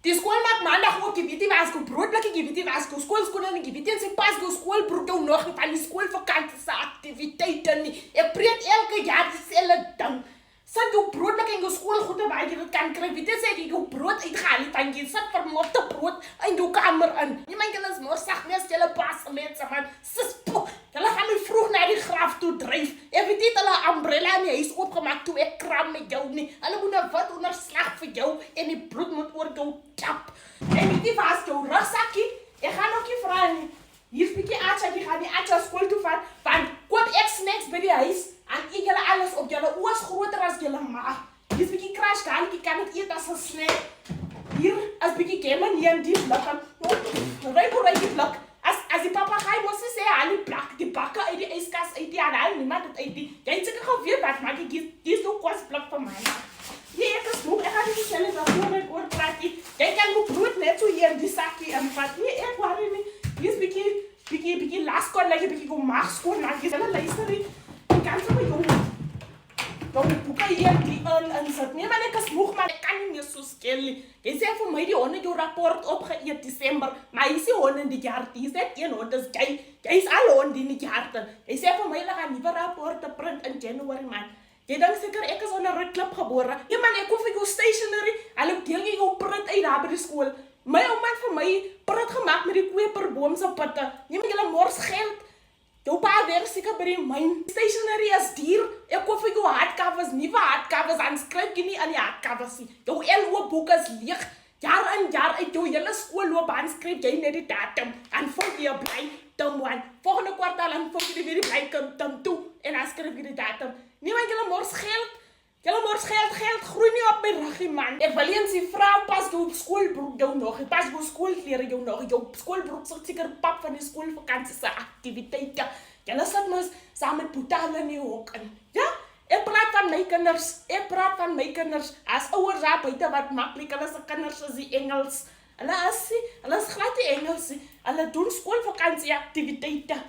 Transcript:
Die skool maak maandag ook, jy weet nie waar as ek broodblikkie, jy weet nie waar as ek skoolskoene nie, jy weet nie as ek pas go skoolbroek jou nog nie van die skoolvakansie se aktiwiteite nie. Ek preek elke jaar dieselfde ding. Sit jou broodblikkie en jou skoolgoede waar jy dit kan kry. Weet jy sê ek jou brood uitgehaal het van jy sit vermotte brood in jou kamer in. Nie my kinders mos sag nie as julle pas mense man. Sis, hulle gaan my vroeg na die graf toe dryf. Ek weet nie hulle umbrella in die huis oopgemaak toe ek kram met jou nie. Hulle moet nou wat onderslag vir jou en die bloed moet oor jou tap. En weet jy wat jou rugsakkie? Ek gaan ook nie vra nie. Hier's bietjie Acha, die gaan die Acha skool toe vat. Van koop ek snacks by die huis en eet julle alles op julle oos groter as julle maag. Hier's bietjie crash galetjie kan dit eet as 'n snack. Hier as bietjie gamer nie in die blik. Ry die blik. As die papegaai mos sê al die plak, die bakke uit die yskas uit die aan niemand het uit die. Jy het seker gou weer wat maak ek dis so kos blik vir my. Nee, ek is moeg. Ek gaan nie self daaroor net oor praat nie. Jy kan moet brood net so hier in die sakkie invat. Nee, ek worry nie. Hier's bietjie laskon, like bietjie kom maag skoon maak. Jy sal luister nie. Ek kan so jong. Dan boek hier die insit. Nee, maar ek is moeg, maar ek kan nie meer so skel nie. Jy sê vir my die honde jou rapport opgeëet Desember, maar hy sê honde in die jaar, dis net een hond, dis jy's al honde in die jaar dan. Jy sê vir my hulle gaan nuwe rapporte print in January man. Jy dink seker ek is onder 'n klip gebore. Ja man, ek koop vir jou stationery. Hulle deel jy jou print uit daar by die skool. My ouma het vir my print gemaak met die kweperboom se pitte. Nee, maar julle mors geld. Jou pa werk seker by die myn. Stationery is duur. Ek koop vir jou hardcovers, nuwe hardcovers, en skryf jy nie aan die hardcovers nie. Jou LO boek is leeg. Jaar in jaar uit jou hele skoolloopbaan skryf jy net die datum. En volgende jaar bly term 1. Volgende kwartaal en volgende weer bly term 2 en dan skryf jy die datum. Nie want julle mors geld. Julle mors geld groei nie op my ruggie man. Ek wil eens die vrou pas jou skoolbroek jou nog. Pas jou skoolklere jou nog. Jou skoolbroek sal seker pap van die skoolvakansie se aktiwiteite. Julle sit mos saam met Boetale in die hok in. Ja? Ek praat van my kinders. Ek praat van my kinders. As ouers daar buite wat maklik hulle se kinders is die Engels. Hulle is glad die Engels. Hulle doen skoolvakansie aktiwiteite.